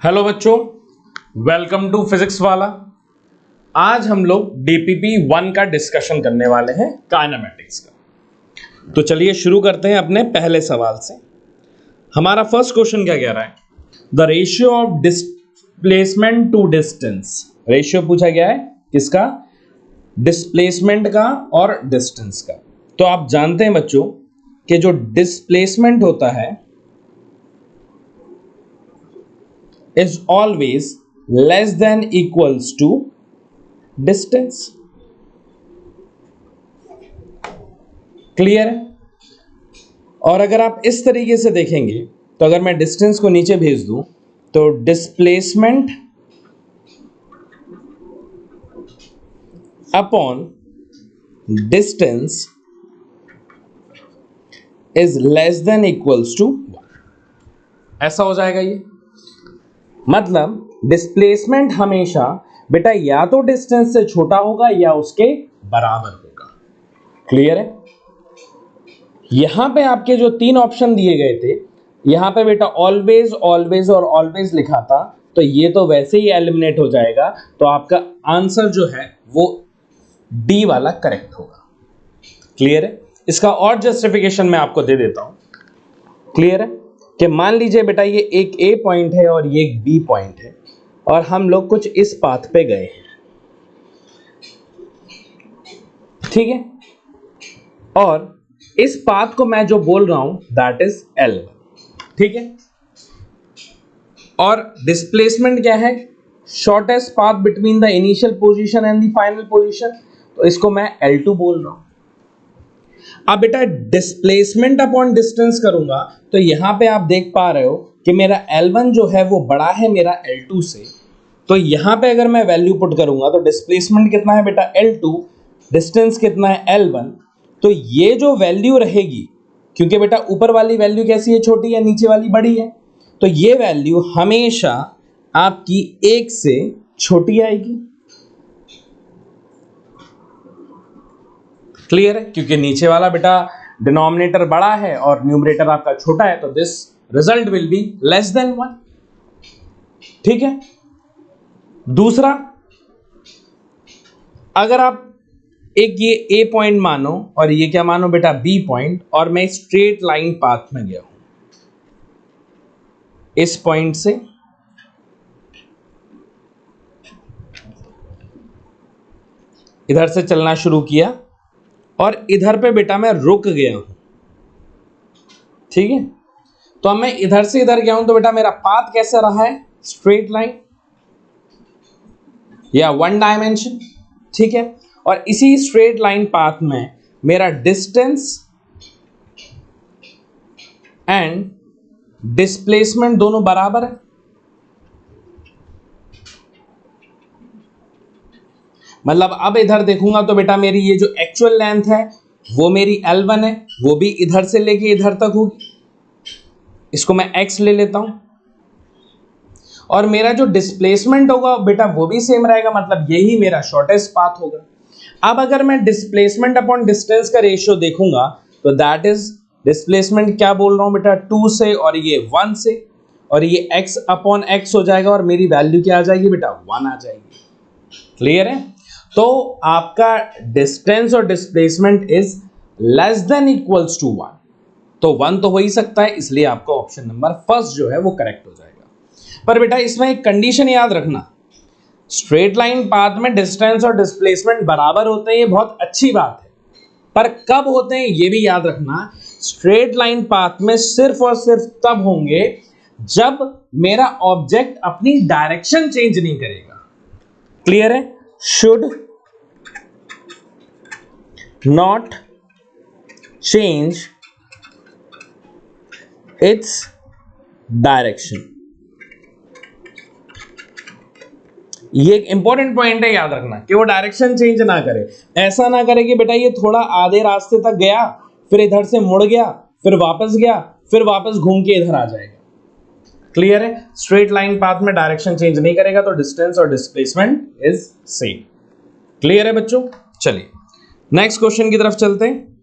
Hello बच्चों, welcome to physics वाला। आज हम लोग डीपीपी 1 का डिस्कशन करने वाले हैं, काइनेमेटिक्स का। तो चलिए शुरू करते हैं अपने पहले सवाल से। हमारा फर्स्ट क्वेश्चन क्या कह रहा है? The ratio of displacement to distance. Ratio पूछा गया है किसका? डिस्प्लेसमेंट का और डिस्टेंस का। तो आप जानते हैं बच्चों कि जो डिस्प्लेसमेंट होता है is always less than equals to distance। Clear है? और अगर आप इस तरीके से देखेंगे तो अगर मैं डिस्टेंस को नीचे भेज दूं तो displacement upon distance is less than equals to, ऐसा हो जाएगा ये। मतलब डिस्प्लेसमेंट हमेशा बेटा या तो डिस्टेंस से छोटा होगा या उसके बराबर होगा। क्लियर है? यहां पे आपके जो तीन ऑप्शन दिए गए थे, यहां पे बेटा ऑलवेज, ऑलवेज और ऑलवेज लिखा था, तो ये तो वैसे ही एलिमिनेट हो जाएगा। तो आपका आंसर जो है वो डी वाला करेक्ट होगा। क्लियर है? इसका और जस्टिफिकेशन मैं आपको दे देता हूं। क्लियर है कि मान लीजिए बेटा ये एक ए पॉइंट है और ये एक बी पॉइंट है और हम लोग कुछ इस पाथ पे गए हैं, ठीक है? और इस पाथ को मैं जो बोल रहा हूं दैट इज L, ठीक है? और डिस्प्लेसमेंट क्या है? Shortest path between the initial position and the final position, तो इसको मैं L2 बोल रहा हूं। अब बेटा डिस्प्लेसमेंट अपॉन डिस्टेंस करूंगा तो यहां पे आप देख पा रहे हो कि मेरा L1 जो है वो बड़ा है मेरा L2 से। तो यहां पे अगर मैं वैल्यू पुट करूंगा तो डिस्प्लेसमेंट कितना है बेटा? L2, डिस्टेंस कितना है? L1। तो ये जो वैल्यू रहेगी, क्योंकि बेटा ऊपर वाली वैल्यू कैसी है? छोटी है, नीचे वाली बड़ी है, तो ये वैल्यू हमेशा आपकी 1 से छोटी आएगी। क्लियर है? क्योंकि नीचे वाला बेटा डिनोमिनेटर बड़ा है और न्यूमरेटर आपका छोटा है, तो this result will be less than 1। ठीक है? दूसरा, अगर आप एक ये ए पॉइंट मानो और ये क्या मानो बेटा? बी पॉइंट, और मैं स्ट्रेट लाइन पाथ में गया हूं इस पॉइंट से इधर से चलना शुरू किया और इधर पे बेटा मैं रुक गया हूं, ठीक है? तो अब मैं इधर से इधर गया हूं तो बेटा मेरा पाथ कैसा रहा है? स्ट्रेट लाइन या वन डायमेंशन, ठीक है? और इसी स्ट्रेट लाइन पाथ में मेरा डिस्टेंस एंड डिस्प्लेसमेंट दोनों बराबर है। मतलब अब इधर देखूंगा तो बेटा मेरी ये जो एक्चुअल लेंथ है वो मेरी L1 है, वो भी इधर से लेके इधर तक होगी, इसको मैं x ले लेता हूं। और मेरा जो डिस्प्लेसमेंट होगा बेटा वो भी सेम रहेगा, मतलब यही मेरा शॉर्टेस्ट पाथ होगा। अब अगर मैं डिस्प्लेसमेंट अपॉन डिस्टेंस का रेशियो देखूंगा तो दैट इज, डिस्प्लेसमेंट क्या बोल रहा हूं बेटा? 2 से, और ये 1 से, और ये x अपॉन x हो जाएगा और मेरी वैल्यू क्या आ जाएगी बेटा? 1 आ जाएगी। क्लियर है? तो आपका डिस्टेंस और displacement is less than equals to 1, तो 1 तो हो ही सकता है, इसलिए आपका ऑप्शन नंबर फर्स्ट जो है वो करेक्ट हो जाएगा। पर बेटा इसमें एक कंडीशन याद रखना, स्ट्रेट लाइन पाथ में डिस्टेंस और डिस्प्लेसमेंट बराबर होते हैं, ये बहुत अच्छी बात है, पर कब होते हैं ये भी याद रखना। स्ट्रेट लाइन पाथ में सिर्फ और सिर्फ तब होंगे जब मेरा ऑब्जेक्ट अपनी डायरेक्शन चेंज नहीं करेगा। क्लियर है? Should not change its direction. ये एक इंपॉर्टेंट पॉइंट है, याद रखना कि वो डायरेक्शन चेंज ना करे। ऐसा ना करे कि बेटा ये थोड़ा आधे रास्ते तक गया, फिर इधर से मुड़ गया, फिर वापस गया, फिर वापस घूम के इधर आ जाएगा। क्लियर है? स्ट्रेट लाइन पाथ में डायरेक्शन चेंज नहीं करेगा तो डिस्टेंस और डिस्प्लेसमेंट इज सेम। क्लियर है बच्चों? चलिए नेक्स्ट क्वेश्चन की तरफ चलते हैं।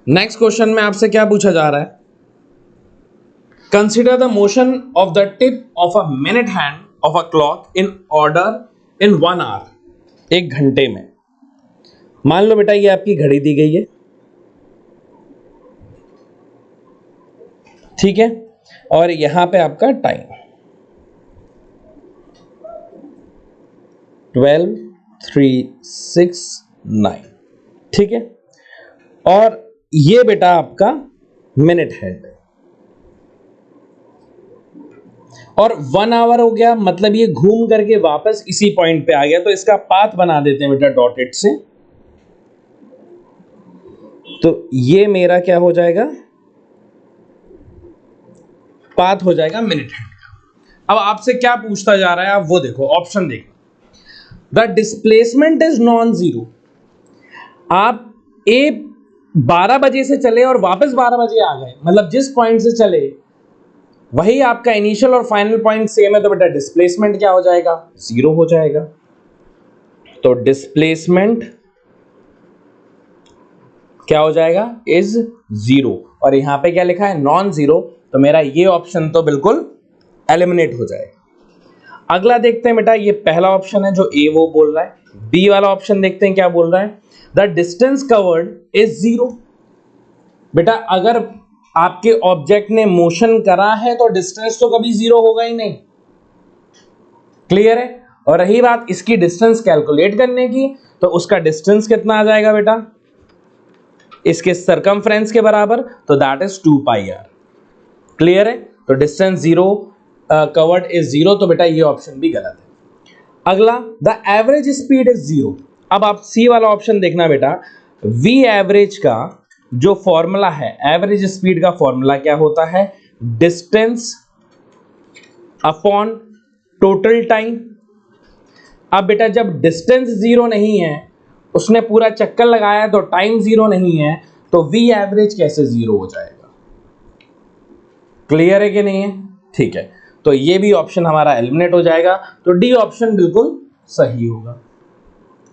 नेक्स्ट क्वेश्चन में आपसे क्या पूछा जा रहा है? Consider the motion of the tip of a minute hand of a clock in order in 1 hour, 1 घंटे में। मान लो बेटा ये आपकी घड़ी दी गई है, ठीक है, और यहां पे आपका टाइम 12, 3, 6, 9, ठीक है, और ये बेटा आपका मिनट हैंड और 1 आवर हो गया, मतलब ये घूम करके वापस इसी पॉइंट पे आ गया, तो इसका पाथ बना देते हैं बेटा डॉटेड से। तो ये मेरा क्या हो जाएगा, पाथ हो जाएगा मिनट हैंड का। अब आपसे क्या पूछता जा रहा है, आप वो देखो, ऑप्शन देखो। The displacement is non zero. आप 12 बजे से चले और वापस 12 बजे आ गए, मतलब जिस पॉइंट से चले वही आपका इनिशियल और फाइनल पॉइंट सेम है, तो बेटा डिस्प्लेसमेंट क्या हो जाएगा, जीरो हो जाएगा। तो डिस्प्लेसमेंट क्या हो जाएगा, इज जीरो। और यहां पे क्या लिखा है, नॉन जीरो, तो मेरा ये ऑप्शन तो बिल्कुल एलिमिनेट हो जाएगा। अगला देखते हैं बेटा, ये पहला ऑप्शन है जो ए वो बोल रहा है। बी वाला ऑप्शन देखते हैं क्या बोल रहा है, the distance covered is zero. बेटा अगर आपके ऑब्जेक्ट ने मोशन करा है तो डिस्टेंस तो कभी जीरो होगा ही नहीं, क्लियर है। और रही बात इसकी डिस्टेंस कैलकुलेट करने की, तो उसका डिस्टेंस कितना आ जाएगा बेटा, इसके सरकमफ्रेंस के बराबर, तो that is 2 pi r, clear है। तो distance zero, covered is zero, तो बेटा ये ऑप्शन भी गलत है। अगला, the average speed is zero. अब आप सी वाला ऑप्शन देखना बेटा, वी एवरेज का जो फॉर्मूला है, एवरेज स्पीड का फॉर्मूला क्या होता है, डिस्टेंस अपॉन टोटल टाइम। अब बेटा जब डिस्टेंस जीरो नहीं है, उसने पूरा चक्कर लगाया तो टाइम जीरो नहीं है, तो वी एवरेज कैसे जीरो हो जाएगा, क्लियर है कि नहीं है, ठीक है। तो ये भी ऑप्शन हमारा एलिमिनेट हो जाएगा, तो डी ऑप्शन बिल्कुल सही होगा।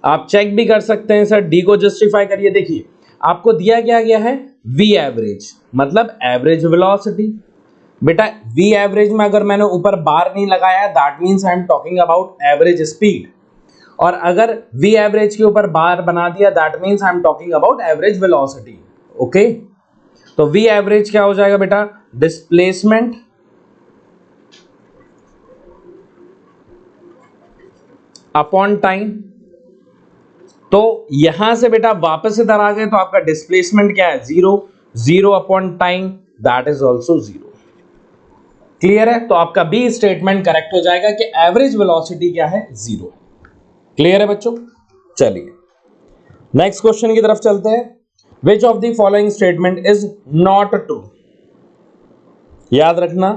आप चेक भी कर सकते हैं सर, डी को जस्टिफाई करिए। देखिए आपको दिया क्या गया है, वी एवरेज मतलब एवरेज वेलोसिटी। बेटा वी एवरेज में अगर मैंने ऊपर बार नहीं लगाया, that means I am talking about average speed, और अगर वी एवरेज के ऊपर बार बना दिया, that means I am talking about average velocity, okay. तो वी एवरेज क्या हो जाएगा बेटा, डिस्प्लेसमेंट अपॉन टाइम। तो यहां से बेटा वापस इधर आ गए, तो आपका डिस्प्लेसमेंट क्या है, zero, zero upon time, that is also zero, clear है। तो आपका बी स्टेटमेंट करेक्ट हो जाएगा कि एवरेज वेलोसिटी क्या है, जीरो, क्लियर है बच्चों। चलिए नेक्स्ट क्वेश्चन की तरफ चलते हैं। Which of the following statement is not true. याद रखना,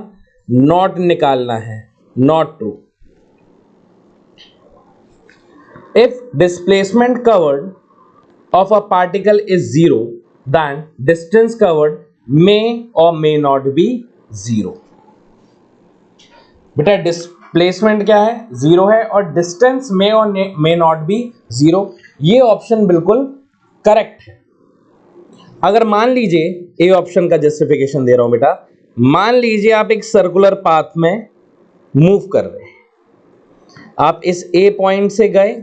नॉट निकालना है, not true. If displacement covered of a particle is zero, then distance covered may or may not be zero. बेटा डिस्प्लेसमेंट क्या है, जीरो है, और डिस्टेंस may और may not be zero, ये ऑप्शन बिल्कुल करेक्ट है। अगर मान लीजिए, ए ऑप्शन का जस्टिफिकेशन दे रहा हूं बेटा, मान लीजिए आप एक सर्कुलर पाथ में मूव कर रहे हैं, आप इस ए पॉइंट से गए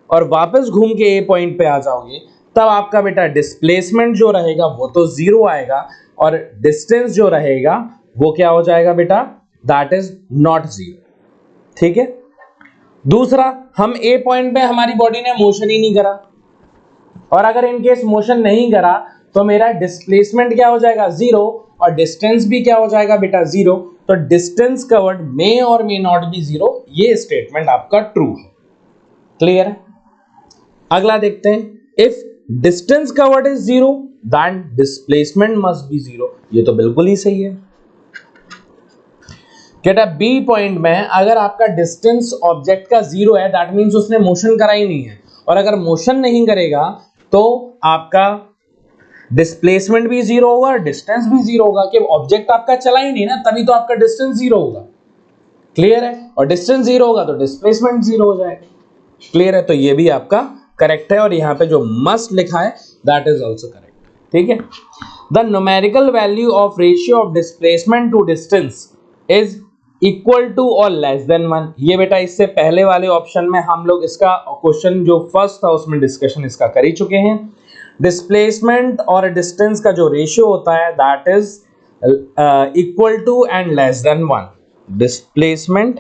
और वापस घूम के ए पॉइंट पे आ जाओगे, तब आपका बेटा डिस्प्लेसमेंट जो रहेगा वो तो जीरो आएगा, और डिस्टेंस जो रहेगा वो क्या हो जाएगा बेटा, दैट इज नॉट जीरो, ठीक है। दूसरा, हम ए पॉइंट पे हमारी बॉडी ने मोशन ही नहीं करा, और अगर इनकेस मोशन नहीं करा तो मेरा डिस्प्लेसमेंट क्या हो जाएगा, जीरो, और डिस्टेंस भी क्या हो जाएगा बेटा, जीरो। तो डिस्टेंस कवर्ड मे और मे नॉट बी जीरो, ये स्टेटमेंट आपका ट्रू है, क्लियर है। अगला देखते हैं, if distance covered is zero then displacement must be zero, ये तो बिल्कुल ही सही है। बेटा बी पॉइंट में अगर आपका डिस्टेंस ऑब्जेक्ट का जीरो है, दैट मींस उसने मोशन करा ही नहीं है, और अगर मोशन नहीं करेगा तो आपका डिस्प्लेसमेंट भी जीरो होगा, डिस्टेंस भी जीरो होगा, कि ऑब्जेक्ट आपका चला ही नहीं ना, तभी तो आपका डिस्टेंस जीरो होगा, क्लियर है। और डिस्टेंस जीरो होगा तो डिस्प्लेसमेंट जीरो हो जाएगा, क्लियर है। तो ये भी आपका करेक्ट है, और यहां पे जो मस्ट लिखा है दैट इज ऑल्सो करेक्ट, ठीक है। The numerical value of ratio of displacement to distance is equal to और लेस देन 1। ये बेटा इससे पहले वाले ऑप्शन में हम लोग इसका क्वेश्चन जो फर्स्ट था उसमें डिस्कशन इसका कर ही चुके हैं। डिस्प्लेसमेंट और डिस्टेंस का जो रेशियो होता है that is equal to and less than 1। Displacement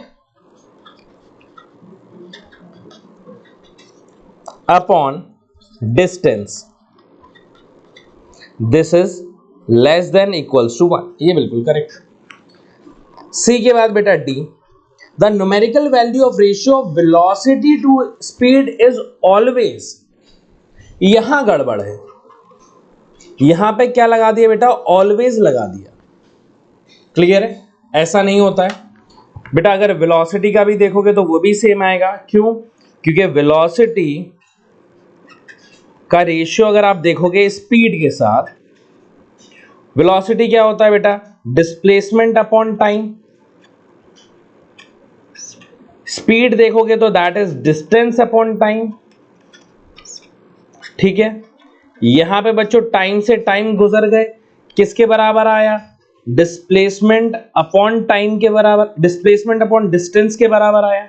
upon distance, this is less than equals to 1। ये बिल्कुल करेक्ट। सी के बाद बेटा D, the numerical value of ratio of velocity to speed is always. यहां गड़बड़ है, यहां पे क्या लगा दिया बेटा, ऑलवेज लगा दिया। क्लियर है, ऐसा नहीं होता है बेटा। अगर वेलोसिटी का भी देखोगे तो वो भी सेम आएगा। क्यों? क्योंकि वेलोसिटी का रेशियो अगर आप देखोगे स्पीड के साथ, वेलोसिटी क्या होता है बेटा, डिस्प्लेसमेंट अपॉन टाइम। स्पीड देखोगे तो that is distance upon time. ठीक है, यहां पे बच्चों टाइम से टाइम गुजर गए, किसके बराबर आया, डिस्प्लेसमेंट अपॉन टाइम के बराबर, डिस्प्लेसमेंट अपॉन डिस्टेंस के बराबर आया।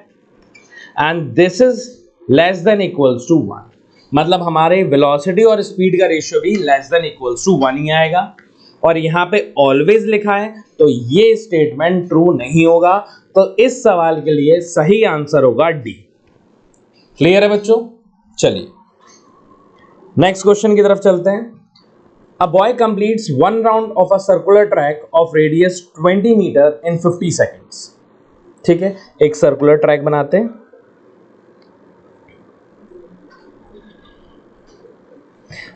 And this is less than equals to 1। मतलब हमारे वेलोसिटी और स्पीड का रेशियो भी लेस देन इक्वल्स टू 1 ही आएगा। और यहां पे ऑलवेज लिखा है तो ये स्टेटमेंट ट्रू नहीं होगा। तो इस सवाल के लिए सही आंसर होगा डी। क्लियर है बच्चों? चलिए नेक्स्ट क्वेश्चन की तरफ चलते हैं। A boy completes 1 round of a circular track of radius 20 metre in 50 seconds. ठीक है, एक सर्कुलर ट्रैक बनाते हैं।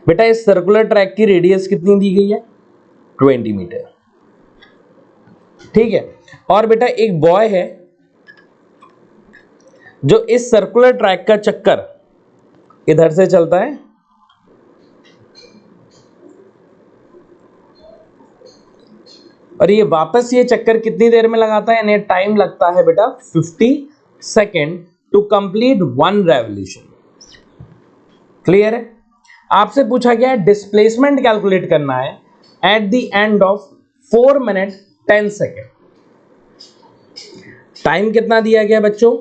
बेटा इस सर्कुलर ट्रैक की रेडियस कितनी दी गई है, 20 मीटर। ठीक है, और बेटा एक बॉय है जो इस सर्कुलर ट्रैक का चक्कर इधर से चलता है और ये वापस ये चक्कर कितनी देर में लगाता है, यानी टाइम लगता है बेटा 50 second to complete 1 revolution. Clear है? आपसे पूछा गया है डिस्प्लेसमेंट कैलकुलेट करना है at the end of 4 minute 10 second. Time कितना दिया गया बच्चों,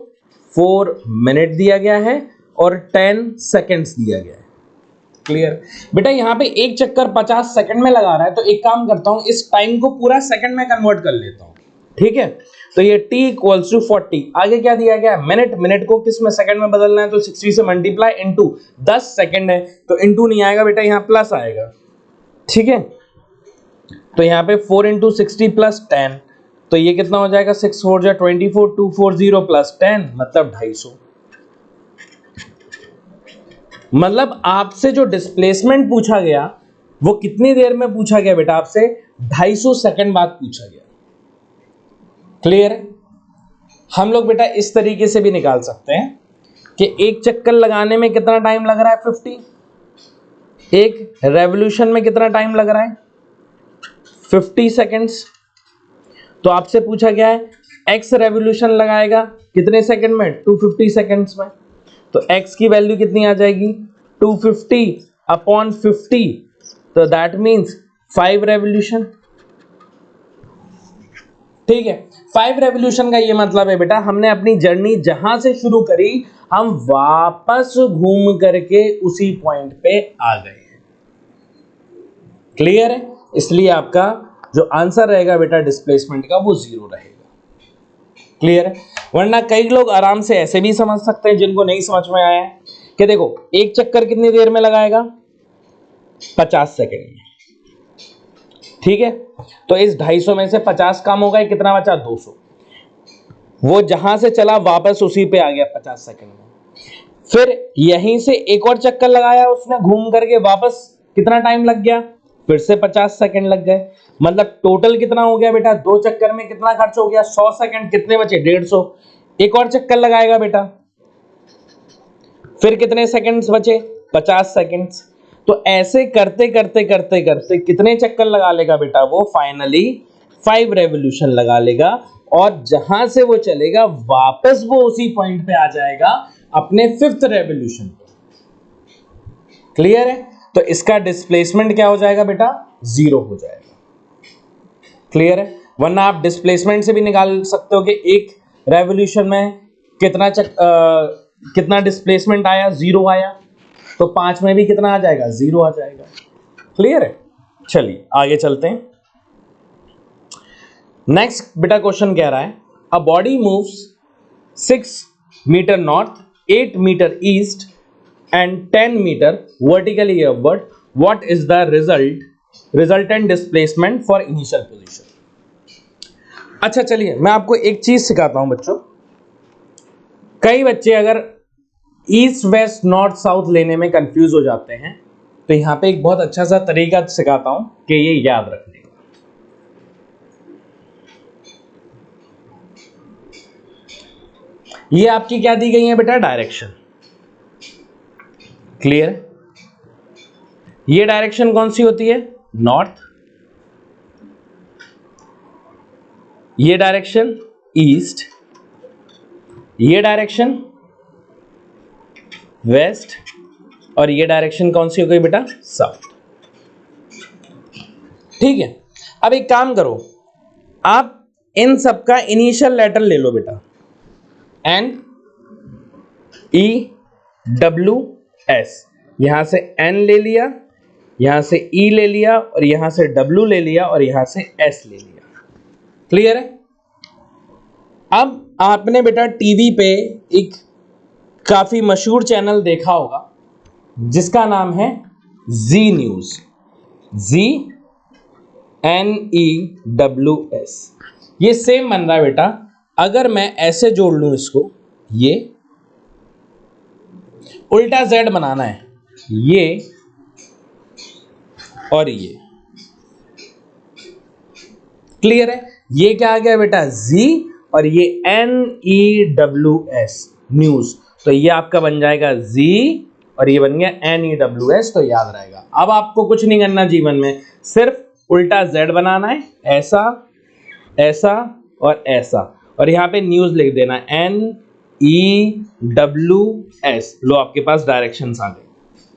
4 मिनट दिया गया है और 10 सेकेंड्स दिया गया है। क्लियर? बेटा यहां पे एक चक्कर 50 सेकंड में लगा रहा है, तो एक काम करता हूं, इस टाइम को पूरा सेकंड में कन्वर्ट कर लेता हूं। ठीक है, तो ये t इक्वल्स टू 40। आगे क्या दिया गया, मिनट। मिनट को किस में, सेकंड में बदलना है, तो 60 से मल्टीप्लाई इनटू 10 सेकंड है तो इनटू नहीं आएगा बेटा, यहां प्लस आएगा। ठीक है, तो यहां पे 4 इंटू 60 प्लस 10, तो ये कितना हो जाएगा, 6 4 जा 24, 240 प्लस 10 मतलब 250। मतलब आपसे जो डिस्प्लेसमेंट पूछा गया वो कितनी देर में पूछा गया बेटा, आपसे 250 सेकंड बाद पूछा गया। क्लियर है? हम लोग बेटा इस तरीके से भी निकाल सकते हैं कि एक चक्कर लगाने में कितना टाइम लग रहा है, 50। एक रेवोल्यूशन में कितना टाइम लग रहा है, 50 सेकंड्स। तो आपसे पूछा गया है x रेवोल्यूशन लगाएगा कितने सेकंड में, 250 सेकंड्स में। तो x की वैल्यू कितनी आ जाएगी, 250 अपॉन 50, तो दैट मींस 5 रेवोल्यूशन। ठीक है, 5 रेवोल्यूशन का ये मतलब है बेटा हमने अपनी जर्नी जहां से शुरू करी हम वापस घूम करके उसी पॉइंट पे आ गए। क्लियर है? इसलिए आपका जो आंसर रहेगा बेटा डिस्प्लेसमेंट का वो 0 रहेगा। क्लियर है? वरना कई लोग आराम से ऐसे भी समझ सकते हैं जिनको नहीं समझ में आया है कि देखो एक चक्कर कितनी देर में लगाएगा, 50 सेकंड में। ठीक है, तो इस 250 में से 50 कम हो गए, कितना बचा, 200। वो जहां से चला वापस उसी पे आ गया 50 सेकंड में। फिर यहीं से एक और चक्कर लगाया उसने, घूम करके वापस कितना टाइम लग गया, फिर से 50 सेकंड लग गए। मतलब टोटल कितना हो गया बेटा, 2 चक्कर में कितना खर्च हो गया, 100 सेकंड। कितने बचे, 150। एक और चक्कर लगाएगा बेटा, फिर कितने सेकंड्स बचे, 50 सेकंड्स। तो ऐसे करते करते करते करते कितने चक्कर लगा लेगा बेटा, वो फाइनली 5 रेवोल्यूशन लगा लेगा और जहां से वो चलेगा वापस वो उसी पॉइंट पे आ जाएगा अपने 5th रेवोल्यूशन पे। क्लियर है? तो इसका डिस्प्लेसमेंट क्या हो जाएगा बेटा, 0 हो जाएगा। क्लियर है? वरना आप डिस्प्लेसमेंट से भी निकाल सकते हो कि एक रेवोल्यूशन में कितना डिस्प्लेसमेंट आया, 0 आया, तो 5 में भी कितना आ जाएगा, 0 आ जाएगा। क्लियर है? चलिए आगे चलते हैं। नेक्स्ट बेटा क्वेश्चन कह रहा है, a body moves 6 metre north, 8 metre east and 10 metre vertically upward, what is the resultant displacement for initial position. अच्छा चलिए मैं आपको एक चीज सिखाता हूं बच्चों। कई बच्चे अगर ईस्ट वेस्ट नॉर्थ साउथ लेने में कंफ्यूज हो जाते हैं, तो यहां पे एक बहुत अच्छा सा तरीका सिखाता हूं कि ये याद रखने का। ये आपकी क्या दी गई है बेटा, डायरेक्शन। क्लियर? ये डायरेक्शन कौन सी होती है, नॉर्थ। ये डायरेक्शन ईस्ट, ये डायरेक्शन वेस्ट, और ये डायरेक्शन कौन सी हो गई बेटा, साउथ। ठीक है, अब एक काम करो, आप इन सब का इनिशियल लेटर ले लो बेटा, एन ई डब्ल्यू एस। यहां से एन ले लिया, यहां से ई ले लिया, और यहां से डब्ल्यू ले लिया, और यहां से एस ले लिया। क्लियर है? अब आपने बेटा टीवी पे एक काफी मशहूर चैनल देखा होगा जिसका नाम है जी न्यूज, GNEWS। ये सेम बन रहा है बेटा। अगर मैं ऐसे जोड़ लूं इसको, ये उल्टा Z बनाना है, ये और ये। क्लियर है? ये क्या आ गया बेटा, Z, और ये NEWS, न्यूज। तो ये आपका बन जाएगा Z, और ये बन गया NEWS। तो याद रहेगा। अब आपको कुछ नहीं करना जीवन में, सिर्फ उल्टा Z बनाना है, ऐसा ऐसा और ऐसा, और यहां पे न्यूज लिख देना, NEWS। लो आपके पास डायरेक्शंस आ गई।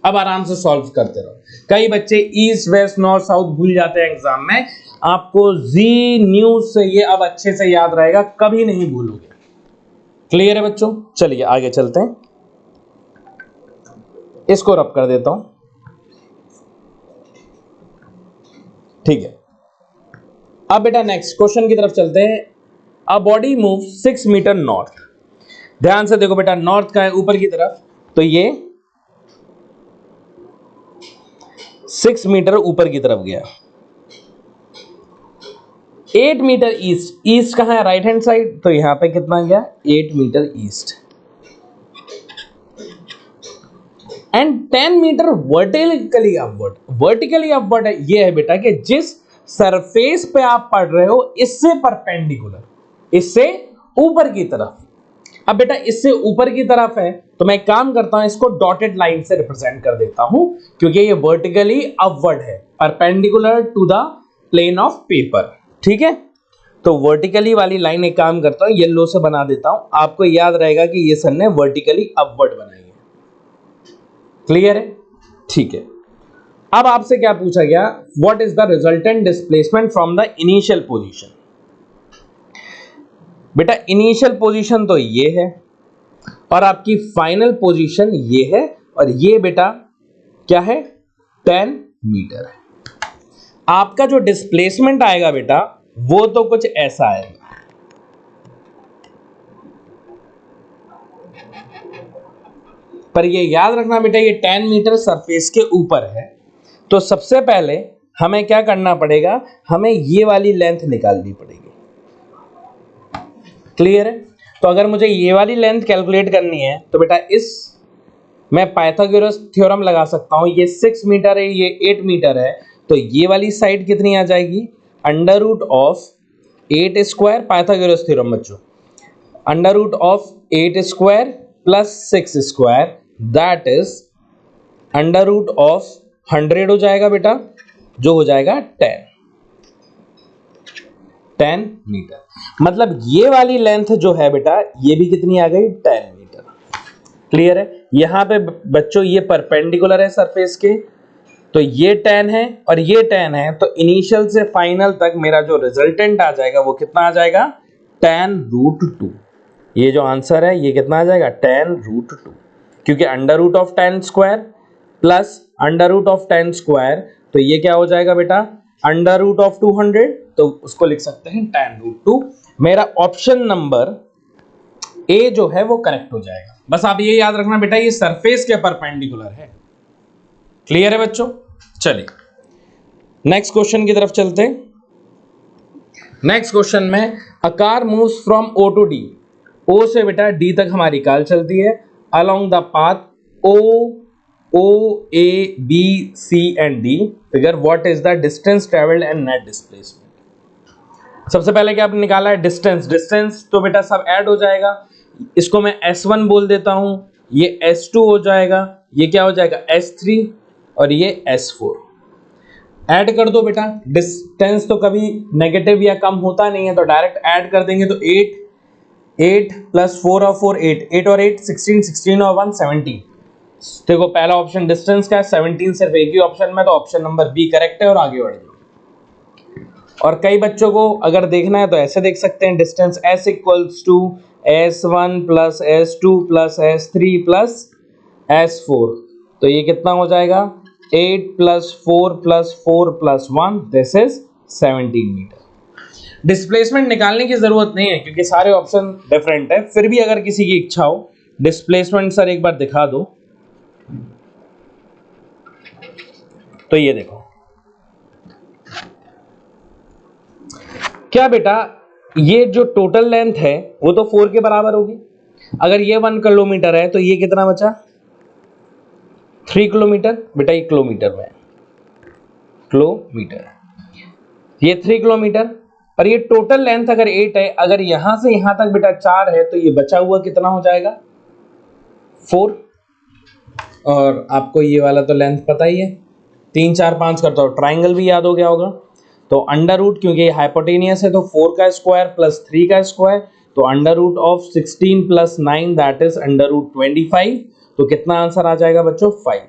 अब आराम से सॉल्व करते रहो। कई बच्चे ईस्ट वेस्ट नॉर्थ साउथ भूल जाते हैं एग्जाम में। आपको जी न्यूज से ये अब अच्छे से याद रहेगा, कभी नहीं भूलोगे। क्लियर है बच्चों? चलिए आगे चलते हैं। इसको रब कर देता हूं। ठीक है, अब बेटा नेक्स्ट क्वेश्चन की तरफ चलते हैं। A body move 6 metre north. ध्यान से देखो बेटा, नॉर्थ का है ऊपर की तरफ, तो ये 6 मीटर ऊपर की तरफ गया। 8 मीटर ईस्ट, ईस्ट कहां है, राइट हैंड साइड, तो यहां पे कितना गया, 8 metre east. And 10 metre vertically upward. Vertically upward है, ये है बेटा कि जिस सरफेस पे आप पढ़ रहे हो इससे परपेंडिकुलर, इससे ऊपर की तरफ। अब बेटा इससे ऊपर की तरफ है, तो मैं काम करता हूं, इसको डॉटेड लाइन से रिप्रेजेंट कर देता हूं, क्योंकि ये वर्टिकली अपवर्ड है, perpendicular to the plane of paper. ठीक है, तो वर्टिकली वाली लाइन एक काम करता हूं, येलो से बना देता हूं। आपको याद रहेगा कि ये सन ने वर्टिकली अपवर्ड बनाई है। क्लियर है? ठीक है, अब आपसे क्या पूछा गया, what is the resultant displacement from the initial position. बेटा इनिशियल पोजीशन तो ये है, और आपकी फाइनल पोजीशन ये है, और ये बेटा क्या है, 10 मीटर है। आपका जो डिस्प्लेसमेंट आएगा बेटा वो तो कुछ ऐसा आएगा। पर ये याद रखना बेटा, ये 10 मीटर सरफेस के ऊपर है, तो सबसे पहले हमें क्या करना पड़ेगा, हमें ये वाली लेंथ निकालनी पड़ेगी। क्लियर है? तो अगर मुझे ये वाली लेंथ कैलकुलेट करनी है, तो बेटा इस मैं पाइथागोरस थ्योरम लगा सकता हूं। ये 6 मीटर है, ये 8 मीटर है, तो ये वाली साइड कितनी आ जाएगी, under root of 8 square, Pythagoras theorem बच्चों, under root of 8 square plus 6 square, that is under root of 100 हो जाएगा बेटा, जो हो जाएगा 10 मीटर। मतलब ये वाली लेंथ जो है बेटा, ये भी कितनी आ गई, 10 मीटर। क्लियर है? यहां पे बच्चों ये परपेंडिकुलर है सरफेस के, तो ये tan है और ये tan है, तो इनिशियल से फाइनल तक मेरा जो रिजल्टेंट आ जाएगा वो कितना आ जाएगा, tan√2। ये जो आंसर है ये कितना आ जाएगा, tan√2, क्योंकि √10² प्लस √10², तो ये क्या हो जाएगा बेटा, √200, तो उसको लिख सकते हैं tan√2। मेरा ऑप्शन नंबर ए जो है वो करेक्ट हो जाएगा। बस आप ये याद रखना बेटा, ये सरफेस के परपेंडिकुलर है। क्लियर है बच्चों? चलिए नेक्स्ट क्वेश्चन की तरफ चलते हैं। नेक्स्ट क्वेश्चन में a car moves from O to D, O से बेटा डी तक हमारी कार चलती है along the path O A B C and D, figure what is the distance travelled and net displacement. सबसे पहले क्या आपने निकाला है, डिस्टेंस। डिस्टेंस तो बेटा सब ऐड हो जाएगा, इसको मैं S1 बोल देता हूं, ये S2 हो जाएगा, ये क्या हो जाएगा S3 और ये S4। ऐड कर दो बेटा, डिस्टेंस तो कभी नेगेटिव या कम होता नहीं है, तो डायरेक्ट ऐड कर देंगे। तो 8 प्लस 4 और 4 8 और 8 16, 16 और 1 17। देखो पहला ऑप्शन डिस्टेंस का है, 17 सिर्फ एक ही ऑप्शन में, तो ऑप्शन नंबर बी करेक्ट है और आगे बढ़ जाओ। और कई बच्चों को अगर देखना है तो ऐसे देख सकते हैं, distance S equals to S1 plus S2 plus S3 plus S4, तो ये कितना हो जाएगा, 8 plus 4 plus 4 plus 1, this is 17 metre. Displacement निकालने की जरूरत नहीं है क्योंकि सारे ऑप्शन डिफरेंट है, फिर भी अगर किसी की इच्छा हो डिस्प्लेसमेंट सर एक बार दिखा दो, तो ये देखो क्या बेटा, ये जो टोटल लेंथ है वो तो 4 के बराबर होगी। अगर ये 1 किलोमीटर है तो ये कितना बचा, 3 किलोमीटर। बेटा ये किलोमीटर में, किलोमीटर, ये 3 किलोमीटर, और ये टोटल लेंथ अगर 8 है, अगर यहां से यहां तक बेटा 4 है, तो ये बचा हुआ कितना हो जाएगा, 4। और आपको ये वाला तो लेंथ पता ही है, 3 4 5 करता हो, ट्राइंगल भी याद हो गया होगा। तो अंडर रूट, क्योंकि ये हाइपोटेनियस है, तो 4 का स्क्वायर प्लस 3 का स्क्वायर, तो अंडर रूट ऑफ 16 प्लस 9 दैट इज अंडर रूट 25। तो कितना आंसर आ जाएगा बच्चों, 5।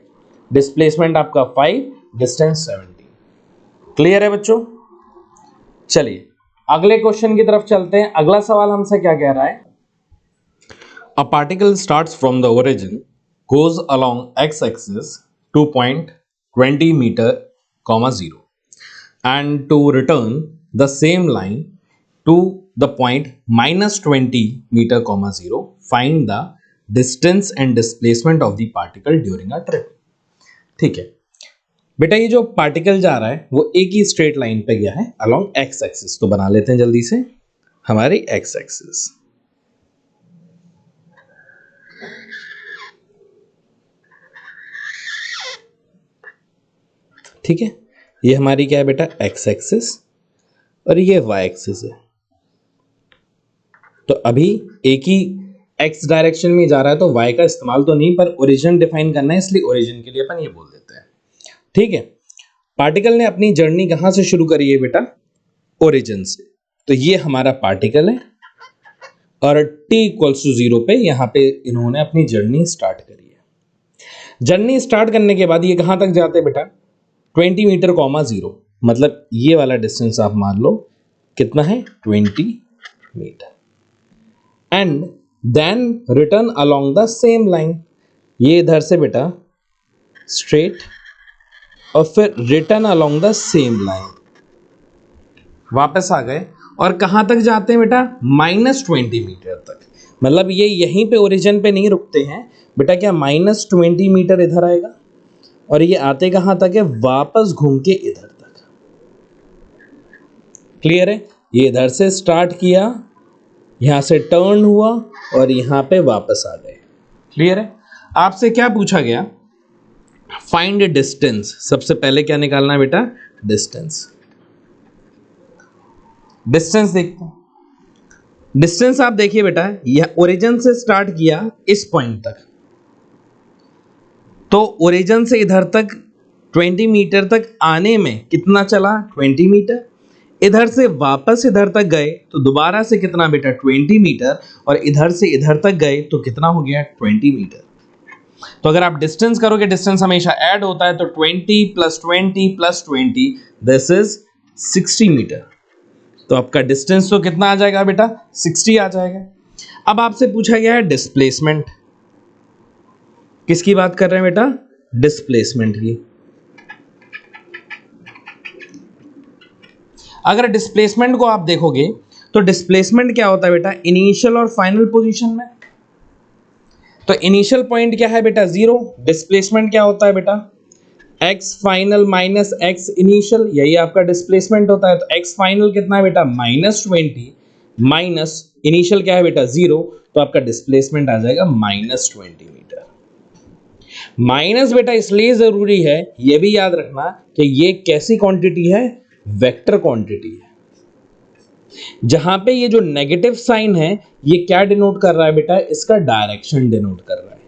डिस्प्लेसमेंट आपका 5, डिस्टेंस 17। क्लियर है बच्चों? चलिए अगले क्वेश्चन की तरफ चलते हैं। अगला सवाल हमसे क्या कह रहा है, a particle starts from the origin, goes along X axis to point 20 metre, 0, and to return the same line to the point -20 meter, 0, find the distance and displacement of the particle during a trip। ठीक है बेटा, ये जो particle जा रहा है वो एक ही स्ट्रेट लाइन पे गया है अलोंग एक्स एक्सिस, तो बना लेते हैं जल्दी से हमारी एक्स एक्सिस। ठीक है, ये हमारी क्या है बेटा, एक्स एक्सिस, और ये वाई एक्सिस है। तो अभी एक ही एक्स डायरेक्शन में जा रहा है, तो वाई का इस्तेमाल तो नहीं, पर ओरिजिन डिफाइन करना है, इसलिए ओरिजिन के लिए अपन ये बोल देते हैं। ठीक है, पार्टिकल ने अपनी जर्नी कहां से शुरू करी है बेटा, ओरिजिन से। तो ये हमारा पार्टिकल है और t इक्वल्स टू 0 पे यहां पे इन्होंने अपनी जर्नी स्टार्ट करी है। जर्नी स्टार्ट करने के बाद ये कहां तक जाते हैं बेटा, 20 मीटर, 0, मतलब ये वाला डिस्टेंस आप मान लो कितना है, 20 metre, and then return along the same line. ये इधर से बेटा स्ट्रेट, और फिर return along the same line, वापस आ गए, और कहां तक जाते हैं बेटा, -20 मीटर तक। मतलब ये यहीं पे ओरिजिन पे नहीं रुकते हैं बेटा, क्या -20 मीटर इधर आएगा, और ये आते कहां तक है, वापस घूम के इधर तक। क्लियर है, ये इधर से स्टार्ट किया, यहां से टर्न हुआ और यहां पे वापस आ गए। क्लियर है? आपसे क्या पूछा गया, फाइंड डिस्टेंस। सबसे पहले क्या निकालना है बेटा, डिस्टेंस। डिस्टेंस देखते हैं। डिस्टेंस आप देखिए बेटा, यह ओरिजिन से स्टार्ट किया इस पॉइंट तक, तो ओरिजिन से इधर तक 20 मीटर तक आने में कितना चला, 20 मीटर। इधर से वापस इधर तक गए तो दोबारा से कितना बेटा, 20 मीटर, और इधर से इधर तक गए तो कितना हो गया, 20 मीटर। तो अगर आप डिस्टेंस करोगे, डिस्टेंस हमेशा ऐड होता है, तो 20 + 20 + 20 दिस इज 60 मीटर। तो आपका डिस्टेंस तो कितना आ जाएगा बेटा? 60 आ जाएगा। अब आपसे पूछा गया है डिस्प्लेसमेंट। किसकी बात कर रहे हैं बेटा? डिस्प्लेसमेंट की। अगर डिस्प्लेसमेंट को आप देखोगे तो डिस्प्लेसमेंट क्या होता है बेटा? इनिशियल और फाइनल पोजीशन में। तो इनिशियल पॉइंट क्या है बेटा? 0। डिस्प्लेसमेंट क्या होता है बेटा? x final minus x initial, यही आपका डिस्प्लेसमेंट होता है। तो x फाइनल कितना है बेटा? -20 माइनस इनिशियल क्या है बेटा? 0। तो आपका डिस्प्लेसमेंट आ जाएगा -20 मीटर। माइनस बेटा इसलिए जरूरी है, यह भी याद रखना कि ये कैसी क्वांटिटी है? वेक्टर क्वांटिटी है। जहां पे ये जो नेगेटिव साइन है, ये क्या डिनोट कर रहा है बेटा? इसका डायरेक्शन डिनोट कर रहा है।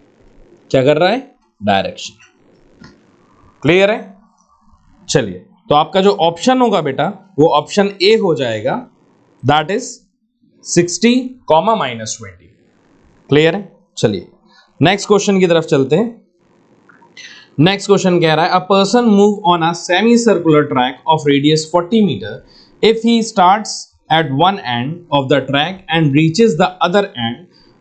क्या कर रहा है? डायरेक्शन। क्लियर है? चलिए, तो आपका जो ऑप्शन होगा बेटा, वो ऑप्शन ए हो जाएगा, दैट इज 60, -20। क्लियर है? चलिए नेक्स्ट क्वेश्चन की तरफ चलते हैं। नेक्स्ट क्वेश्चन कह रहा है, a person move on a semi circular track of radius 40 metre if he starts at one end of the track and reaches the other end,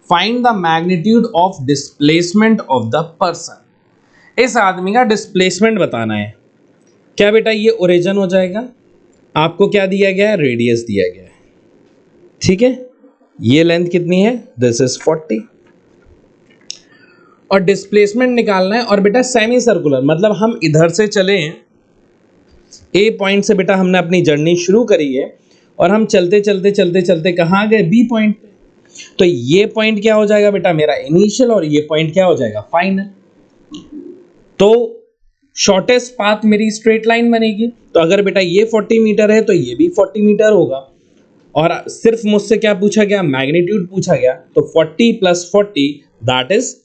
find the magnitude of displacement of the person। इस आदमी का displacement बताना है। क्या बेटा? ये origin हो जाएगा। आपको क्या दिया गया है? रेडियस दिया गया है। ठीक है, ये लेंथ कितनी है? This is 40। और डिस्प्लेसमेंट निकालना है। और बेटा सेमी सर्कुलर मतलब हम इधर से चले हैं, ए पॉइंट से बेटा हमने अपनी जर्नी शुरू करी है और हम चलते चलते चलते चलते कहाँ गए? बी पॉइंट पे। तो ये पॉइंट क्या हो जाएगा बेटा? मेरा इनिशियल। और ये पॉइंट क्या हो जाएगा? फाइनल। तो शॉर्टेस्ट पाथ मेरी स्ट्रेट लाइन बनेगी। तो अगर बेटा ये 40 मीटर है तो ये भी 40 मीटर होगा। और सिर्फ मुझसे क्या पूछा गया? मैग्नीट्यूड पूछा गया। तो 40 + 40 दैट इज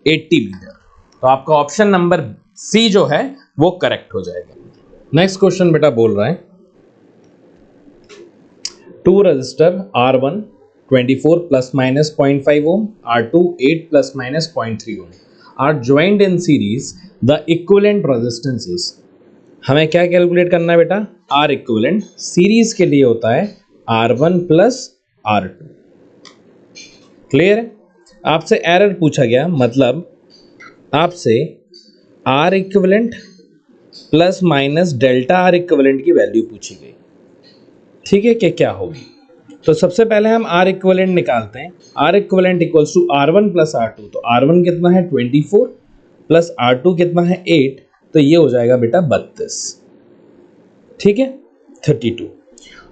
80 मीटर। तो आपका ऑप्शन नंबर सी जो है वो करेक्ट हो जाएगा। नेक्स्ट क्वेश्चन बेटा बोल रहा है, 2 resistor R1 24 ± 0.5 ohm, R2 8 ± 0.3 ohm are joined in series, the equivalent resistance is। हमें क्या कैलकुलेट करना है बेटा? R equivalent. सीरीज के लिए होता है R1 + R2। क्लियर है? आपसे एरर पूछा गया, मतलब आपसे R equivalent ± delta R equivalent की वैल्यू पूछी गई। ठीक है, कि क्या होगी? तो सबसे पहले हम R इक्विवेलेंट निकालते हैं। R equivalent equals to R1 + R2। तो R1 कितना है? 24 + R2 कितना है? 8। तो ये हो जाएगा बेटा 32। ठीक है, 32।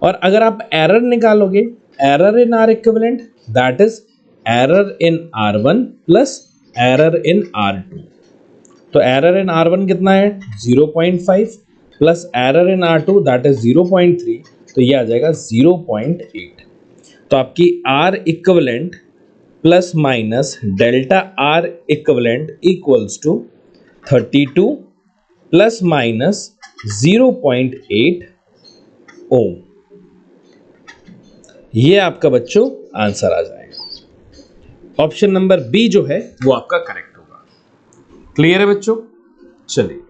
और अगर आप एरर निकालोगे, error in R equivalent that is error in R1 + error in R2। तो एरर इन R1 कितना है? 0.5 + error in R2 that is 0.3। तो ये आ जाएगा 0.8। तो आपकी R equivalent ± delta R equivalent equals to 32 ± 0.8 ohm. ये आपका बच्चों आंसर आ जाएगा। ऑप्शन नंबर बी जो है वो आपका करेक्ट होगा। क्लियर है बच्चों? चलिए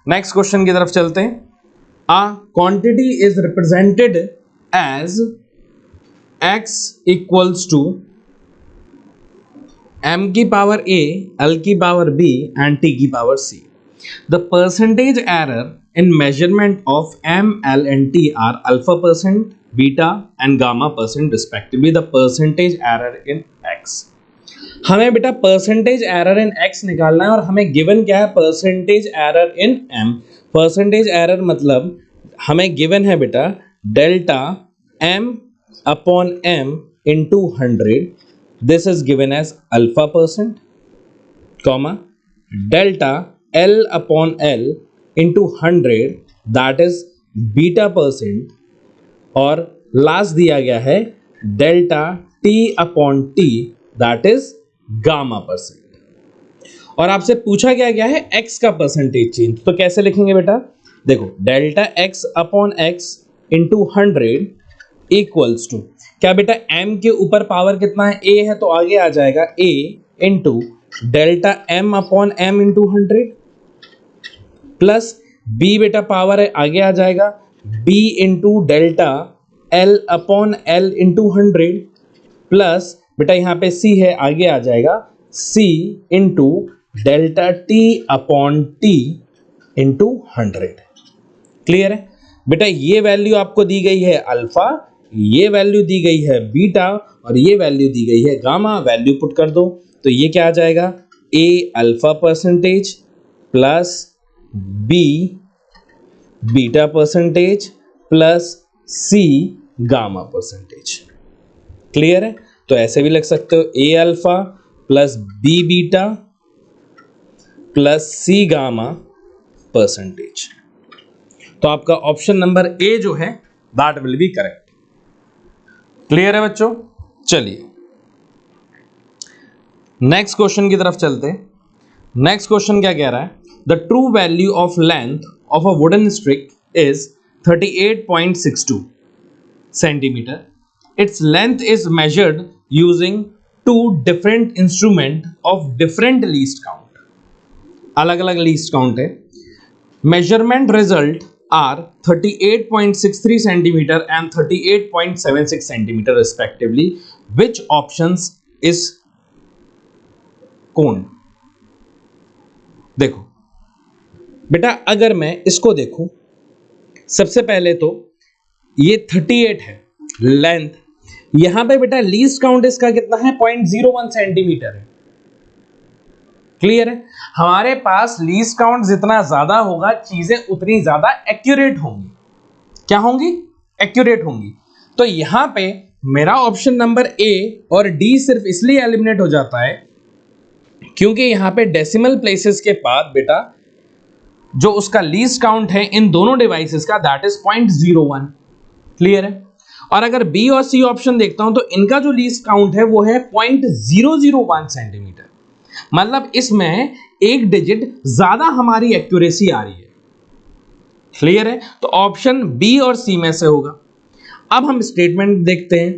नेक्स्ट क्वेश्चन की तरफ चलते हैं। A quantity is represented as x equals to m की पावर a, l की पावर b and t की power c। The percentage error in measurement of m, l and t are alpha%, beta and gamma% respectively। The percentage error in x। हमें बेटा percentage error इन x निकालना है और हमें given क्या है? Percentage error in m। Percentage error मतलब हमें गिवन है बेटा delta m/m into 100, this is given as α%, comma delta l/l into 100 that is β%, और लास्ट दिया गया है डेल्टा t/t दैट इज γ%। और आपसे पूछा गया है x का परसेंटेज चेंज। तो कैसे लिखेंगे बेटा? देखो delta x/x into 100 equals to क्या बेटा? m के ऊपर पावर कितना है? a है, तो आगे आ जाएगा a into delta m upon m into 100 plus b बेटा पावर है आगे आ जाएगा b into delta l upon l into 100 plus बेटा यहाँ पे c है आगे आ जाएगा c into delta t upon t into 100। Clear है बेटा? ये वैल्यू आपको दी गई है अल्फा, ये वैल्यू दी गई है बीटा और ये वैल्यू दी गई है गामा। वैल्यू पुट कर दो तो ये क्या आ जाएगा, a alpha percentage plus b beta percentage plus c gamma percentage. Clear है? तो ऐसे भी लिख सकते हो a alpha plus b beta plus c gamma percentage. तो आपका ऑप्शन नंबर ए जो है that will be correct. Clear है बच्चों? चलिए नेक्स्ट क्वेश्चन की तरफ चलते हैं। नेक्स्ट क्वेश्चन क्या कह रहा है, the true value of length of a wooden stick is 38.62 centimetre. Its length is measured using two different instrument of different least count. अलग अलग लीस्ट काउंट है। Measurement result are 38.63 centimeter and 38.76 centimeter respectively. Which options is कौन? देखो बेटा अगर मैं इसको देखूं, सबसे पहले तो ये 38 है लेंथ, यहां पे बेटा लीस्ट काउंट इसका कितना है 0.01 सेंटीमीटर है। क्लियर है? हमारे पास लीस्ट काउंट जितना ज्यादा होगा चीजें उतनी ज्यादा एक्यूरेट होंगी। क्या होंगी? एक्यूरेट होंगी। तो यहां पे मेरा ऑप्शन नंबर ए और डी सिर्फ इसलिए एलिमिनेट हो जाता है क्योंकि यहां पे डेसिमल प्लेसेस के बाद बेटा जो उसका लीस्ट काउंट है इन दोनों डिवाइसेस का दैट इज 0.01। क्लियर है? और अगर बी और सी ऑप्शन देखता हूं तो इनका जो लीस्ट काउंट है वो है 0.001 सेंटीमीटर। मतलब इसमें एक डिजिट ज्यादा हमारी एक्यूरेसी आ रही है। क्लियर है? तो ऑप्शन बी और सी में से होगा। अब हम स्टेटमेंट देखते हैं।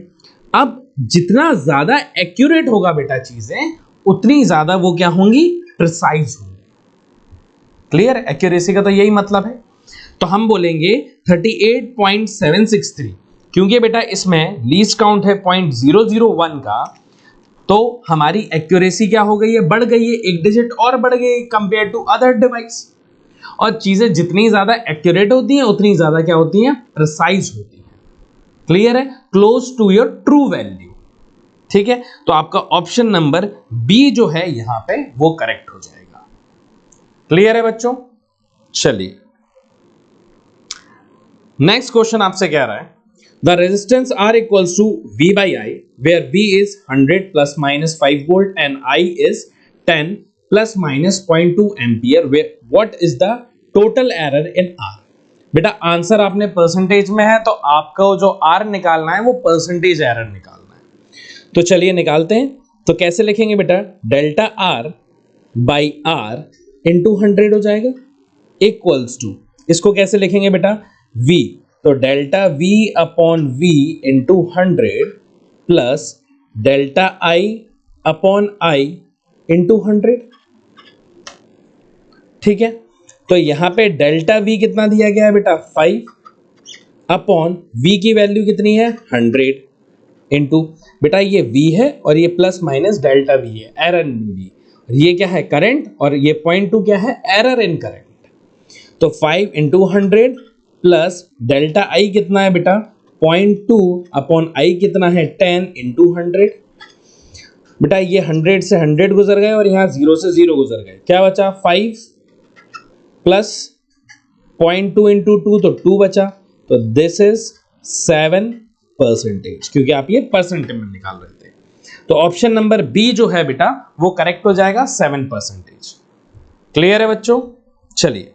अब जितना ज्यादा एक्यूरेट होगा बेटा चीजें उतनी ज्यादा वो क्या होंगी, प्रिसाइज होंगी। क्लियर? एक्यूरेसी का तो यही मतलब है। तो हम बोलेंगे 38.763 क्योंकि बेटा इसमें लीस्ट काउंट है 0.001 का, तो हमारी एक्यूरेसी क्या हो गई है, बढ़ गई है, एक डिजिट और बढ़ गई कंपेयर टू अदर डिवाइस। और चीजें जितनी ज्यादा एक्यूरेट होती हैं उतनी ज्यादा क्या होती हैं, प्रिसाइज होती हैं। क्लियर है? Close to your true value. ठीक है? तो आपका ऑप्शन नंबर बी जो है यहां पे वो करेक्ट हो जाएगा। क्लियर है बच्चों? चलिए नेक्स्ट क्वेश्चन आपसे कह रहा है, the resistance R equals to V by I, where V is 100 plus minus 5 volt and I is 10 plus minus 0.2 ampere, where what is the total error in R? बेटा answer आपने percentage में है तो आपको जो R निकालना है वो परसेंटेज एरर निकालना है। तो चलिए निकालते हैं। तो कैसे लिखेंगे बेटा, delta R by R into 100 हो जाएगा इक्वल्स टू, इसको कैसे लिखेंगे बेटा, V, तो delta V upon V into 100 plus delta I upon I into 100। ठीक है? तो यहां पे डेल्टा V कितना दिया गया है बेटा 5 अपॉन V की वैल्यू कितनी है 100 इंटू बेटा ये V है और ये प्लस माइनस डेल्टा V है, एरर इन V, और ये क्या है करंट, और ये 0.2 क्या है, एरर इन करंट। तो 5 इंटू 100 प्लस डेल्टा आई कितना है बेटा 0.2 अपॉन आई कितना है 10 इंटू 100। बेटा ये 100 से 100 गुजर गए और यहाँ 0 से 0 गुजर गए, क्या बचा 5 प्लस 0.2 इंटू 2 तो 2 बचा। तो दिस इज 7%, क्योंकि आप ये परसेंटेज में निकाल रहे थे। तो ऑप्शन नंबर बी जो है बेटा वो करेक्ट हो जाएगा 7%। क्लियर है बच्चों? चलिए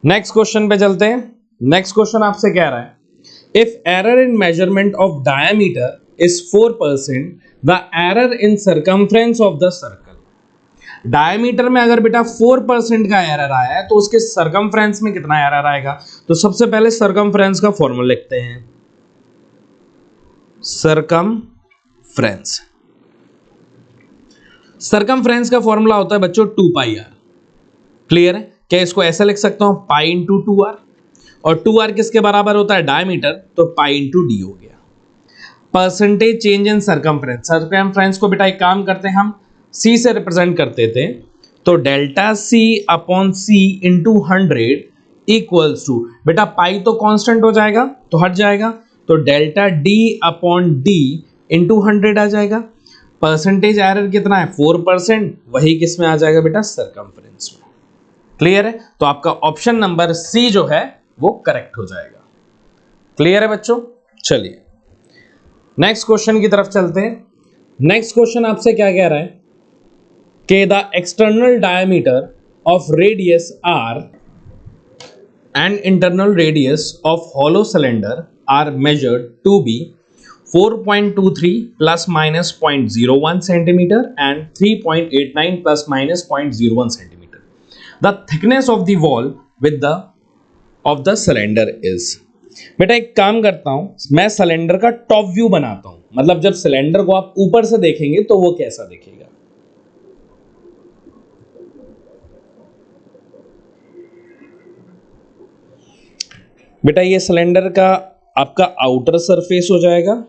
नेक्स्ट क्वेश्चन पे चलते हैं। नेक्स्ट क्वेश्चन आपसे कह रहा है, if error in measurement of diameter is 4%, the error in circumference of the circle. Diameter में अगर बेटा 4% का एरर आया है तो उसके सर्कमफ्रेंस में कितना एरर आएगा। तो सबसे पहले सर्कमफ्रेंस का फॉर्मूला लिखते हैं, सर्कमफ्रेंस सरकमफ्रेंस का फॉर्मूला होता है बच्चों 2 पाई आर। क्लियर है? क्या इसको ऐसा लिख सकता हूं, पाई इंटू 2r, और 2r किसके बराबर होता है, डायमीटर, तो पाई इंटू डी हो गया। Percentage change in circumference, circumference को बेटा एक काम करते हैं, हम c से रिप्रेजेंट करते थे, तो delta c upon c into 100 equals to, बेटा पाई तो कांस्टेंट हो जाएगा तो हट जाएगा, तो delta d upon d into 100 आ जाएगा। परसेंटेज एरर कितना है, 4%, वही किस में आ जाएगा बेटा, सरकमफ्रेंस में। क्लियर है? तो आपका ऑप्शन नंबर सी जो है वो करेक्ट हो जाएगा। क्लियर है बच्चों? चलिए नेक्स्ट क्वेश्चन की तरफ चलते हैं। नेक्स्ट क्वेश्चन आपसे क्या कह रहा है कि the external diameter of radius R and internal radius of hollow cylinder are measured to be 4.23 plus minus 0.01 centimetre and 3.89 plus minus 0.01 centimetre. The thickness of the wall with the of the cylinder is. बेटा एक काम करता हूं, मैं cylinder का top view बनाता हूं, मतलब जब सिलेंडर को आप ऊपर से देखेंगे तो वो कैसा दिखेगा। बेटा ये सिलेंडर का आपका आउटर सरफेस हो जाएगा,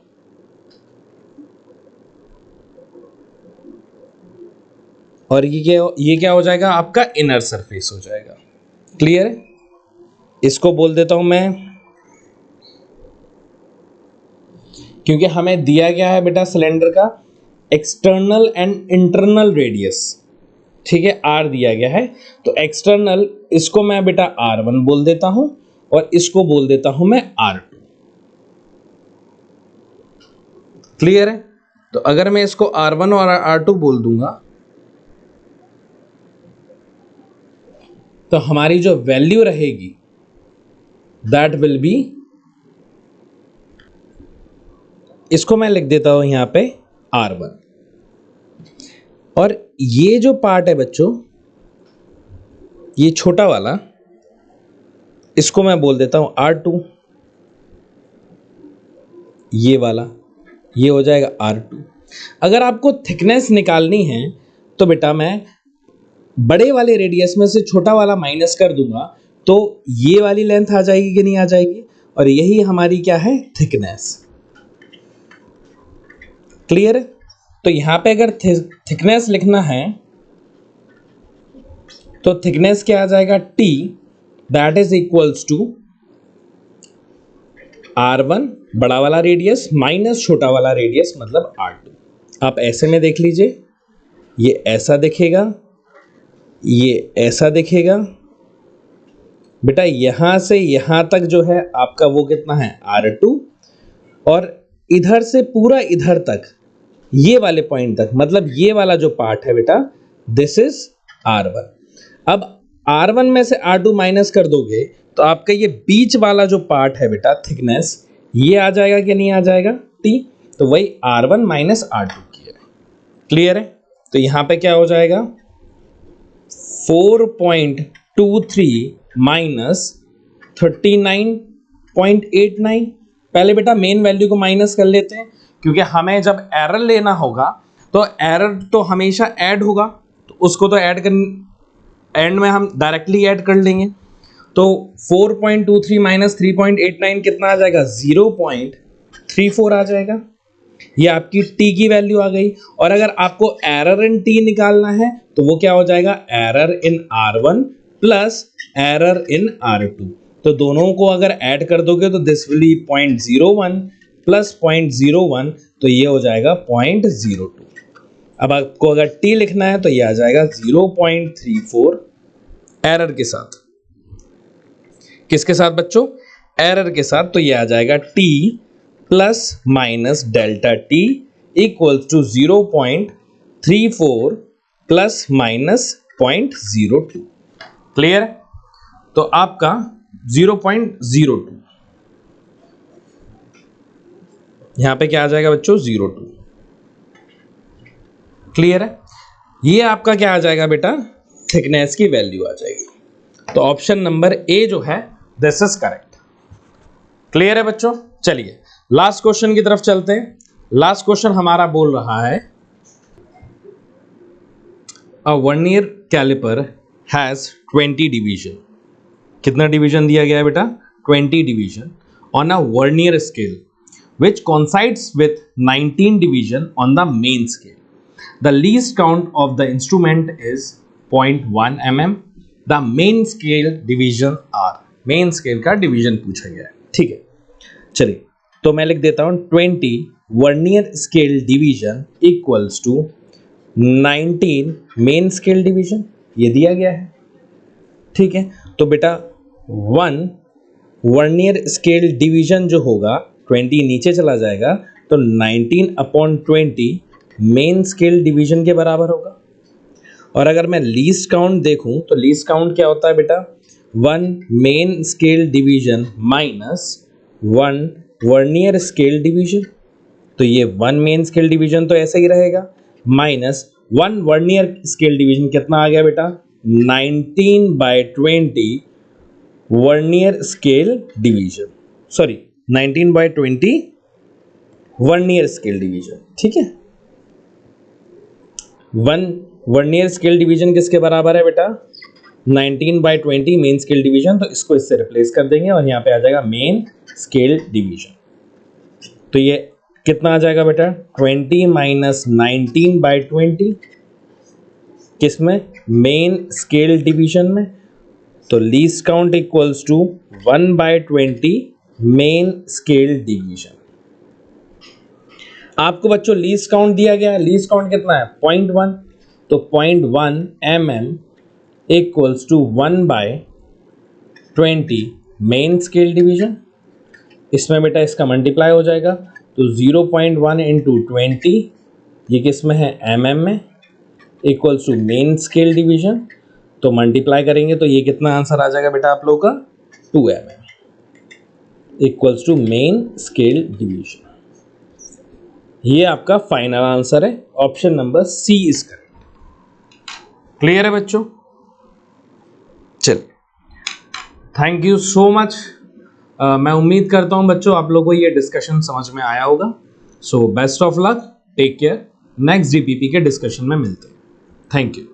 और ये क्या हो जाएगा, आपका इनर सरफेस हो जाएगा। क्लियर है? इसको बोल देता हूं मैं, क्योंकि हमें दिया गया है बेटा सिलेंडर का एक्सटर्नल एंड इंटरनल रेडियस, ठीक है, आर दिया गया है, तो एक्सटर्नल इसको मैं बेटा R1 बोल देता हूं और इसको बोल देता हूं मैं R2। क्लियर है? तो अगर मैं इसको R1 और R2 बोल दूंगा तो हमारी जो वैल्यू रहेगी दैट विल बी, इसको मैं लिख देता हूं यहां पे R1, और ये जो पार्ट है बच्चों, ये छोटा वाला, इसको मैं बोल देता हूं R2, ये वाला ये हो जाएगा R2। अगर आपको थिकनेस निकालनी है तो बेटा मैं बड़े वाले रेडियस में से छोटा वाला माइनस कर दूंगा, तो ये वाली लेंथ आ जाएगी कि नहीं आ जाएगी, और यही हमारी क्या है, थिकनेस। क्लियर है? तो यहां पे अगर थिकनेस लिखना है तो थिकनेस क्या आ जाएगा, T, that is equals to R1 बड़ा वाला रेडियस माइनस छोटा वाला रेडियस मतलब R2। आप ऐसे में देख लीजिए, ये ऐसा दिखेगा, ये ऐसा दिखेगा। बेटा यहां से यहां तक जो है आपका वो कितना है, R2, और इधर से पूरा इधर तक, ये वाले पॉइंट तक, मतलब ये वाला जो पार्ट है बेटा, दिस इज R1। अब R1 में से R2 माइनस कर दोगे तो आपका ये बीच वाला जो पार्ट है बेटा, थिकनेस, ये आ जाएगा कि नहीं आ जाएगा, T, तो वही R1 माइनस R2 की है। क्लियर है? तो यहां पे क्या हो जाएगा, 4.23 माइनस 39.89। पहले बेटा मेन वैल्यू को माइनस कर लेते हैं, क्योंकि हमें जब एरर लेना होगा तो एरर तो हमेशा ऐड होगा, तो उसको तो ऐड कर, एंड में हम डायरेक्टली ऐड कर लेंगे। तो 4.23 माइनस 3.89 कितना आ जाएगा, 0.34 आ जाएगा। ये आपकी t की वैल्यू आ गई। और अगर आपको एरर इन t निकालना है तो वो क्या हो जाएगा, error in R1 plus error in R2, तो दोनों को अगर ऐड कर दोगे तो दिस विल बी 0.01 प्लस 0.01, तो ये हो जाएगा 0.02। अब आपको अगर t लिखना है तो ये आ जाएगा 0.34 एरर के साथ। किसके साथ बच्चों, एरर के साथ। तो ये आ जाएगा t plus minus delta t equals to 0.34 plus minus 0.02। Clear? तो आपका 0.02 यहां पे क्या आ जाएगा बच्चों, 0.2। क्लियर है? ये आपका क्या आ जाएगा बेटा, थिकनेस की वैल्यू आ जाएगी। तो ऑप्शन नंबर ए जो है दिस इज करेक्ट। क्लियर है बच्चों? चलिए लास्ट क्वेश्चन की तरफ चलते हैं। लास्ट क्वेश्चन हमारा बोल रहा है अ वर्नियर कैलिपर हैज 20 डिवीजन। कितना डिवीजन दिया गया है बेटा? 20 division on a vernier scale which coincides with 19 division on the main scale. The least count of the instrument is 0.1 mm. The main scale division are, main scale का division पूछा गया है, ठीक है। चलिए तो मैं लिख देता हूँ 20 vernier scale division equals to 19 main scale division, ये दिया गया है, ठीक है। तो बेटा 1 वर्नियर स्केल डिवीजन जो होगा 20 नीचे चला जाएगा तो 19/20 मेन स्केल डिवीजन के बराबर होगा। और अगर मैं लीस्ट काउंट देखूं तो लीस्ट काउंट क्या होता है बेटा? 1 main scale division minus 1 vernier scale division. तो ये 1 मेन स्केल डिवीजन तो ऐसा ही रहेगा, माइनस 1 वर्नियर स्केल डिवीजन कितना आ गया बेटा? 19/20 vernier scale division, sorry 19/20 vernier scale division, ठीक है। 1 वर्नियर स्केल डिवीजन किसके बराबर है बेटा? 19/20 मेन स्केल डिवीजन, तो इसको इससे रिप्लेस कर देंगे और यहाँ पे आ जाएगा मेन स्केल डिवीजन। तो ये कितना आ जाएगा बेटा? 20 माइनस 19/20 किसमें? मेन स्केल डिवीजन में। तो least count equals to 1/20 main scale division. आपको बच्चों लीस्ट काउंट दिया गया है, लीस्ट काउंट कितना है? 0.1, तो 0.1 mm equals to 1/20 main scale division. इसमें बेटा इसका मल्टीप्लाई हो जाएगा, तो 0.1 इंटू 20 ये किस में है? mm में, equals to main scale division. तो मल्टीप्लाई करेंगे तो ये कितना आंसर आ जाएगा बेटा आप लोगों का? 2 mm equals to main scale division. ये आपका फाइनल आंसर है, option number C is correct. Clear है बच्चों? चल, थैंक यू सो मच। मैं उम्मीद करता हूं बच्चों आप लोगों को ये डिस्कशन समझ में आया होगा। So best of luck, take care, next DPP के डिस्कशन में मिलते हैं। Thank you.